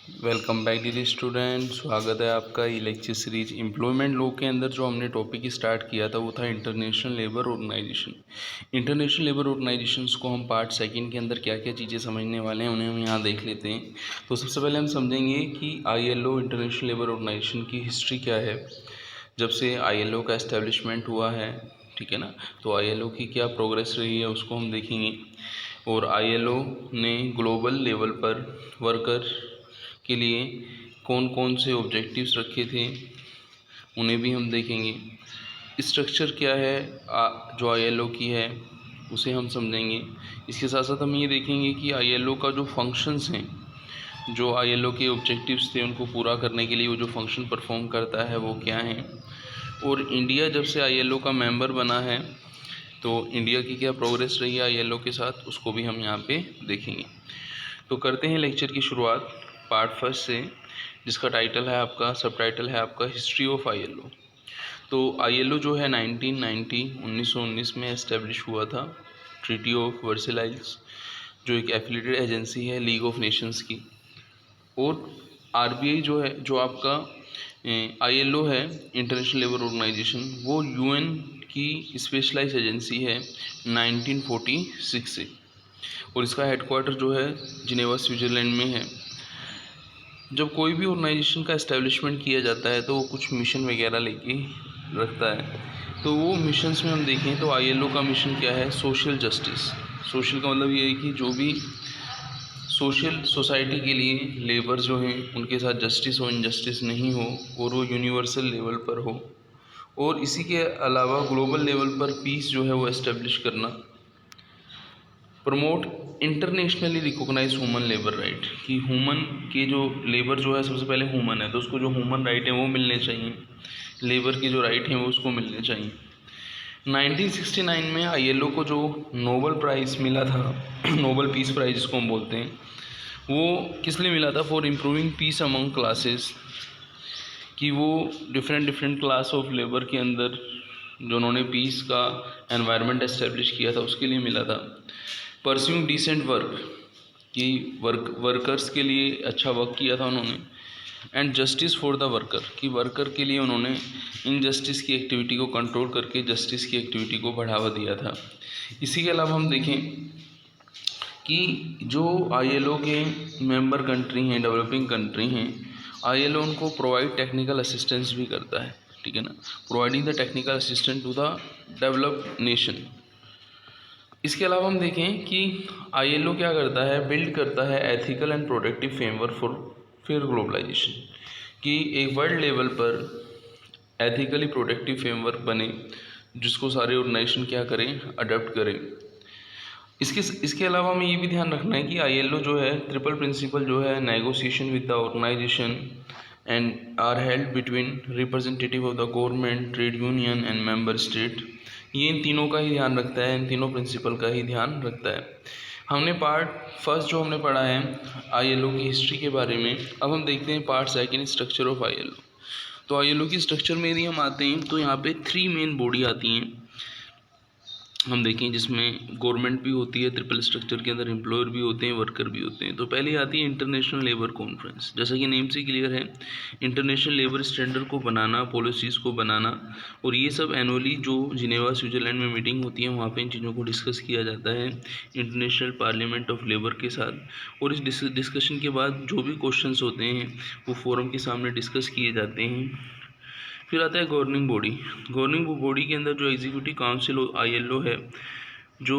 Welcome back dear student. स्वागत है आपका ये लेक्चर सीरीज एम्प्लॉयमेंट लॉ के अंदर। जो हमने टॉपिक स्टार्ट किया था वो था international labour organisation. International labour organisations को हम पार्ट सेकंड के अंदर क्या क्या चीज़ें समझने वाले हैं उन्हें हम यहाँ देख लेते हैं। तो सबसे पहले हम समझेंगे कि ILO इंटरनेशनल लेबर ऑर्गेनाइजेशन की हिस्ट्री क्या है, जब से ILO का एस्टेब्लिशमेंट हुआ है, ठीक है ना। तो ILO की क्या प्रोग्रेस रही है उसको हम देखेंगे, और ILO ने ग्लोबल लेवल पर वर्कर के लिए कौन कौन से ऑब्जेक्टिव्स रखे थे उन्हें भी हम देखेंगे। स्ट्रक्चर क्या है जो ILO की है उसे हम समझेंगे। इसके साथ साथ हम ये देखेंगे कि ILO का जो फंक्शंस हैं, जो ILO के ऑब्जेक्टिव्स थे उनको पूरा करने के लिए वो जो फंक्शन परफॉर्म करता है वो क्या हैं, और इंडिया जब से ILO का मेंबर बना है तो इंडिया की क्या प्रोग्रेस रही है ILO के साथ, उसको भी हम यहाँ पे देखेंगे। तो करते हैं लेक्चर की शुरुआत पार्ट फर्स्ट से, जिसका टाइटल है आपका, सब टाइटल है आपका हिस्ट्री ऑफ ILO। तो ILO जो है 1919 में एस्टेब्लिश हुआ था, ट्रीटी ऑफ वर्सेलाइज, जो एक एफिलिएटेड एजेंसी है लीग ऑफ नेशंस की। और RBI जो है, जो आपका ILO है इंटरनेशनल लेबर ऑर्गेनाइजेशन, वो UN की स्पेशलाइज एजेंसी है 1946 से, और इसका हेडक्वार्टर जो है जिनेवा स्विट्ज़रलैंड में है। जब कोई भी ऑर्गेनाइजेशन का इस्टेब्लिशमेंट किया जाता है तो वो कुछ मिशन वगैरह लेके रखता है। तो वो मिशंस में हम देखें तो ILO का मिशन क्या है, सोशल जस्टिस। सोशल का मतलब ये है कि जो भी सोशल सोसाइटी के लिए लेबर जो हैं उनके साथ जस्टिस हो, इनजस्टिस नहीं हो, और वो यूनिवर्सल लेवल पर हो। और इसी के अलावा ग्लोबल लेवल पर पीस जो है वो इस्टेब्लिश करना। Promote internationally recognise human labour right, कि ह्यूमन के जो लेबर जो है, सबसे पहले ह्यूमन है तो उसको जो ह्यूमन राइट है वो मिलने चाहिए, लेबर के जो राइट हैं वो उसको मिलने चाहिए। 1969 में ILO को जो नोबल प्राइज़ मिला था नोबल पीस प्राइज़ जिसको हम बोलते हैं, वो किस लिए मिला था, for improving peace among classes, कि वो different different class of labour के अंदर जो उन्होंने पीस का एनवायरनमेंट एस्टेब्लिश किया था उसके लिए मिला था। परस्यूइंग डिसेंट वर्क, कि वर्कर्स के लिए अच्छा वर्क किया था उन्होंने। And justice for the worker, कि वर्कर के लिए उन्होंने इनजस्टिस की एक्टिविटी को कंट्रोल करके जस्टिस की एक्टिविटी को बढ़ावा दिया था। इसी के अलावा हम देखें कि जो ILO के मेंबर कंट्री हैं, डेवलपिंग कंट्री हैं, ILO उनको प्रोवाइड टेक्निकल असिस्टेंस भी करता है, ठीक है ना, providing the technical assistant to the developed nation. इसके अलावा हम देखें कि ILO क्या करता है, बिल्ड करता है ethical and productive framework for fair globalisation, कि एक वर्ल्ड लेवल पर एथिकली प्रोडक्टिव फ्रेमवर्क बने जिसको सारे ऑर्गेनाइजेशन क्या करें, अडॉप्ट करें। इसके अलावा हमें ये भी ध्यान रखना है कि ILO जो है ट्रिपल प्रिंसिपल जो है, negotiation with the organisation and are held between representative of the government, trade union and member state, ये इन तीनों का ही ध्यान रखता है, इन तीनों प्रिंसिपल का ही ध्यान रखता है। हमने पार्ट फर्स्ट जो हमने पढ़ा है ILO की हिस्ट्री के बारे में। अब हम देखते हैं part second, structure of ILO। तो ILO की स्ट्रक्चर में यदि हम आते हैं तो यहाँ पे 3 मेन बॉडी आती हैं, हम देखें, जिसमें गवर्नमेंट भी होती है, ट्रिपल स्ट्रक्चर के अंदर एम्प्लॉयर भी होते हैं, वर्कर भी होते हैं। तो पहले आती है इंटरनेशनल लेबर कॉन्फ्रेंस, जैसा कि नेम से क्लियर है, इंटरनेशनल लेबर स्टैंडर्ड को बनाना, पॉलिसीज़ को बनाना, और ये सब एनुअली जो जिनेवा स्विट्ज़रलैंड में मीटिंग होती है वहाँ पे इन चीज़ों को डिस्कस किया जाता है इंटरनेशनल पार्लियामेंट ऑफ लेबर के साथ। और इस डिस्कशन के बाद जो भी क्वेश्चंस होते हैं वो फोरम के सामने डिस्कस किए जाते हैं। फिर आता है गवर्निंग बॉडी। गवर्निंग बॉडी के अंदर जो एग्जीक्यूटिव काउंसिल ILO है, जो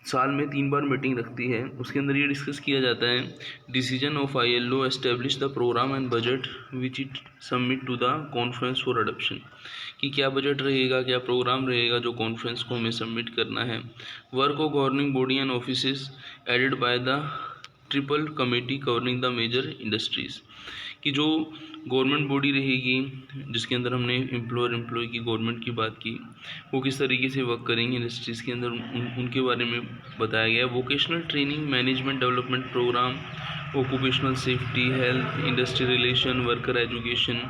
साल में 3 बार मीटिंग रखती है, उसके अंदर ये डिस्कस किया जाता है decision of ILO establish the programme and budget which it submit to the conference for adoption, कि क्या बजट रहेगा, क्या प्रोग्राम रहेगा जो कॉन्फ्रेंस को हमें सबमिट करना है। Work of governing body and offices aided by the triple committee covering the major industries, कि जो गवर्नमेंट बॉडी रहेगी जिसके अंदर हमने एम्प्लॉय की, गवर्नमेंट की बात की, वो किस तरीके से वर्क करेंगे इंडस्ट्रीज़ के अंदर, उनके बारे में बताया गया। Vocational training, management development programme, occupational safety, health, industry relation, worker education,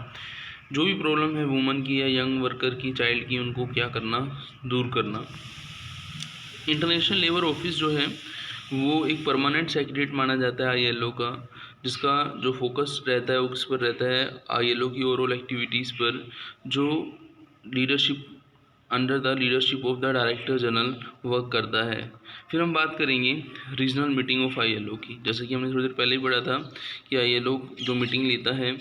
जो भी प्रॉब्लम है वुमन की या यंग वर्कर की, चाइल्ड की, उनको क्या करना, दूर करना। इंटरनेशनल लेबर ऑफिस जो है वो एक परमानेंट सेक्रेटरीट माना जाता है ILO का, जिसका जो फोकस रहता है वो किस पर रहता है, ILO की ओवरऑल एक्टिविटीज़ पर, जो leadership under the leadership of the director general work करता है। फिर हम बात करेंगे रीजनल मीटिंग ऑफ ILO की। जैसे कि हमने थोड़ी देर पहले ही पढ़ा था कि ILO जो मीटिंग लेता है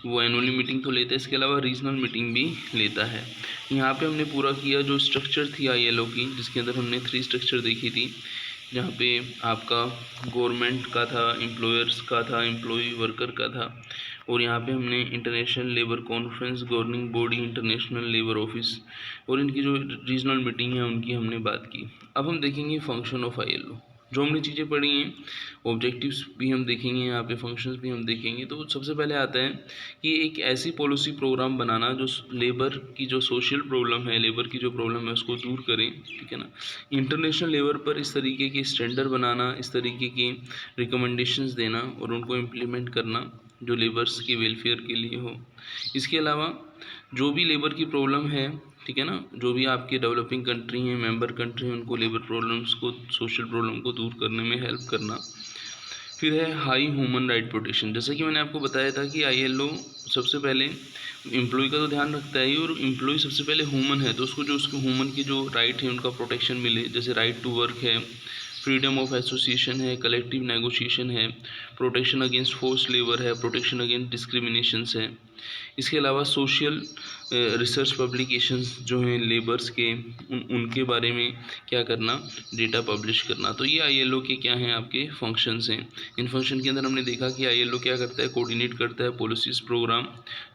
वो एनुअली मीटिंग तो लेता है, इसके अलावा रीजनल मीटिंग भी लेता है। यहाँ पे हमने पूरा किया जो स्ट्रक्चर थी ILO की, जिसके अंदर हमने 3 स्ट्रक्चर देखी थी, जहाँ पे आपका गवर्नमेंट का था, एम्प्लॉयर्स का था, एम्प्लॉय वर्कर का था, और यहाँ पे हमने international labour conference, governing body, international labour office और इनकी जो रीजनल मीटिंग है उनकी हमने बात की। अब हम देखेंगे फंक्शन ऑफ ILO। जो हमने चीज़ें पढ़ी हैं, ऑब्जेक्टिव्स भी हम देखेंगे, यहाँ पे फंक्शंस भी हम देखेंगे। तो सबसे पहले आता है कि एक ऐसी पॉलिसी प्रोग्राम बनाना जो लेबर की जो सोशल प्रॉब्लम है, लेबर की जो प्रॉब्लम है उसको दूर करें, ठीक है ना। इंटरनेशनल लेवल पर इस तरीके के स्टैंडर्ड बनाना, इस तरीके की रिकमेंडेशंस देना और उनको इम्प्लीमेंट करना जो लेबर्स की वेलफेयर के लिए हो। इसके अलावा जो भी लेबर की प्रॉब्लम है, ठीक है ना, जो भी आपके डेवलपिंग कंट्री हैं, मेंबर कंट्री हैं, उनको लेबर प्रॉब्लम्स को, सोशल प्रॉब्लम को दूर करने में हेल्प करना। फिर है हाई ह्यूमन राइट प्रोटेक्शन। जैसा कि मैंने आपको बताया था कि ILO सबसे पहले एम्प्लॉय का तो ध्यान रखता है ही, और एम्प्लॉय सबसे पहले ह्यूमन है, तो उसको जो उसको ह्यूमन की जो राइट है उनका प्रोटेक्शन मिले। जैसे राइट टू वर्क है, फ्रीडम ऑफ एसोसिएशन है, कलेक्टिव नेगोशिएशन है, प्रोटेक्शन अगेंस्ट फोर्स लेबर है, प्रोटेक्शन अगेंस्ट डिस्क्रिमिनेशंस है। इसके अलावा सोशल रिसर्च पब्लिकेशंस जो हैं लेबर्स के, उनके बारे में क्या करना, डेटा पब्लिश करना। तो ये ILO के क्या हैं, आपके फंक्शंस हैं। इन फंक्शन के अंदर हमने देखा कि ILO क्या करता है, कोऑर्डिनेट करता है पॉलिसीज़ प्रोग्राम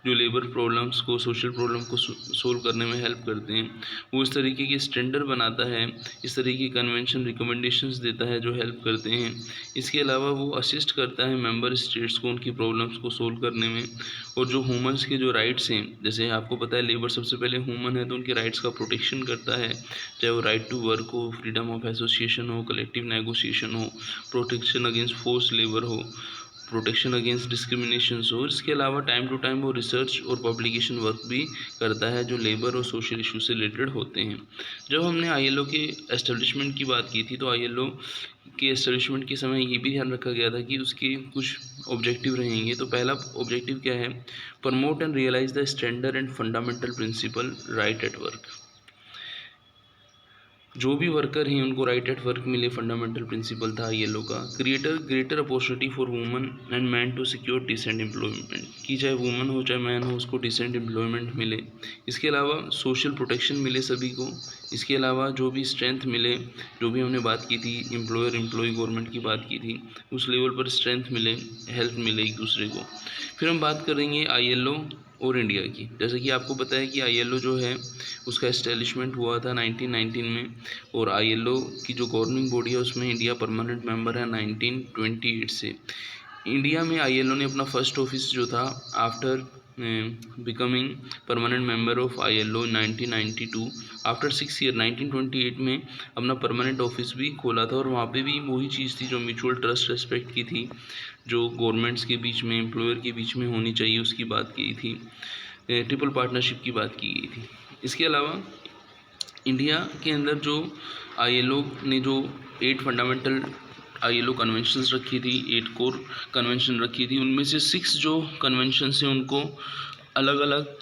जो लेबर प्रॉब्लम्स को, सोशल प्रॉब्लम को सोल्व करने में हेल्प करते हैं। वो इस तरीके के स्टैंडर्ड बनाता है, इस तरीके की कन्वेंशन रिकमेंडेशंस देता है जो हेल्प करते हैं। इसके अलावा वो असिस्ट करता है मेंबर स्टेट्स को उनकी प्रॉब्लम्स को सोल्व करने में। और जो ह्यूमन्स के जो राइट्स हैं, जैसे आपको पता है लेबर सबसे पहले ह्यूमन है, तो उनके राइट्स का प्रोटेक्शन करता है, चाहे वो राइट टू वर्क हो, फ्रीडम ऑफ एसोसिएशन हो, कलेक्टिव नेगोशिएशन हो, प्रोटेक्शन अगेंस्ट फोर्स लेबर हो, प्रोटेक्शन अगेंस्ट डिस्क्रिमिनेशन हो। इसके अलावा टाइम टू टाइम वो रिसर्च और पब्लिकेशन वर्क भी करता है जो लेबर और सोशल इशू से रिलेटेड होते हैं। जब हमने ILO के एस्टेब्लिशमेंट की बात की थी, तो ILO के एस्टेब्लिशमेंट के समय ये भी ध्यान रखा गया था कि उसके कुछ ऑब्जेक्टिव रहेंगे। तो पहला ऑब्जेक्टिव क्या है, promote and realise the standard and fundamental principle right at work. जो भी वर्कर हैं उनको राइट एट वर्क मिले, फंडामेंटल प्रिंसिपल था ILO का। Creator greater opportunity for woman and man to secure decent employment, कि चाहे वुमन हो चाहे मैन हो उसको डिसेंट एम्प्लॉयमेंट मिले। इसके अलावा सोशल प्रोटेक्शन मिले सभी को। इसके अलावा जो भी स्ट्रेंथ मिले, जो भी हमने बात की थी, एम्प्लॉयर एम्प्लॉय गवर्नमेंट की बात की थी, उस लेवल पर स्ट्रेंथ मिले, हेल्प मिले एक दूसरे को। फिर हम बात करेंगे ILO और इंडिया की। जैसे कि आपको पता है कि ILO जो है उसका एस्टेब्लिशमेंट हुआ था 1919 में, और ILO की जो गवर्निंग बॉडी है उसमें इंडिया परमानेंट मेंबर है 1928 से। इंडिया में ILO ने अपना फर्स्ट ऑफिस जो था after becoming permanent member of ILO 1992, after 6 year 1928 में अपना परमानेंट ऑफिस भी खोला था। और वहाँ पे भी वही चीज़ थी जो म्यूचुअल ट्रस्ट रेस्पेक्ट की थी, जो गवर्नमेंट्स के बीच में, एम्प्लॉयर के बीच में होनी चाहिए, उसकी बात की थी, ट्रिपल पार्टनरशिप की बात की गई थी। इसके अलावा इंडिया के अंदर जो ILO ने जो 8 फंडामेंटल ILO कन्वेंशंस रखी थी, 8 कोर कन्वेंशन रखी थी, उनमें से 6 जो कन्वेंशंस हैं उनको अलग अलग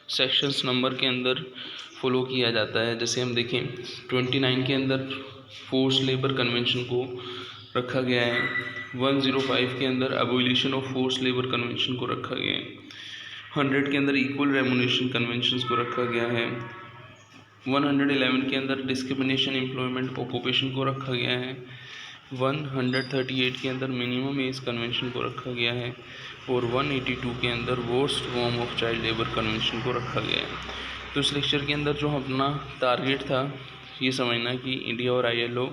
सेक्शंस नंबर के अंदर फॉलो किया जाता है। जैसे हम देखें 29 के अंदर फोर्स लेबर कन्वेंशन को रखा गया है, 105 के अंदर abolition of force labour convention को रखा गया है, 100 के अंदर इक्वल रेमुनेशन कन्वेंशंस को रखा गया है, 111 के अंदर डिस्क्रिमिनेशन एम्प्लॉयमेंट ऑक्यूपेशन को रखा गया है, 138 के अंदर मिनिमम एज कन्वेंशन को रखा गया है, और 182 के अंदर worst form of child labour convention को रखा गया है। तो इस लेक्चर के अंदर जो अपना टारगेट था ये समझना कि इंडिया और ILO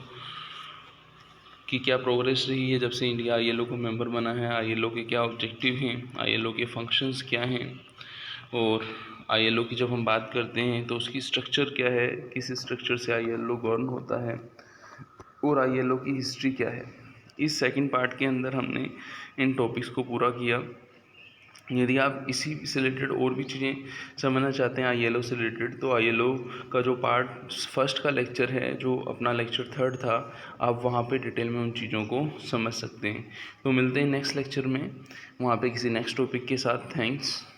की क्या प्रोग्रेस रही है जब से इंडिया ILO को मेंबर बना है, ILO के क्या ऑब्जेक्टिव हैं, ILO के फंक्शंस क्या हैं, और ILO की जब हम बात करते हैं तो उसकी स्ट्रक्चर क्या है, किस स्ट्रक्चर से ILO गवर्न होता है, और ILO की हिस्ट्री क्या है। इस सेकंड पार्ट के अंदर हमने इन टॉपिक्स को पूरा किया। यदि आप इसी से रिलेटेड और भी चीज़ें समझना चाहते हैं ILO से रिलेटेड, तो ILO का जो पार्ट फर्स्ट का लेक्चर है, जो अपना लेक्चर 3rd था, आप वहाँ पे डिटेल में उन चीज़ों को समझ सकते हैं। तो मिलते हैं नेक्स्ट लेक्चर में, वहाँ पे किसी नेक्स्ट टॉपिक के साथ। थैंक्स।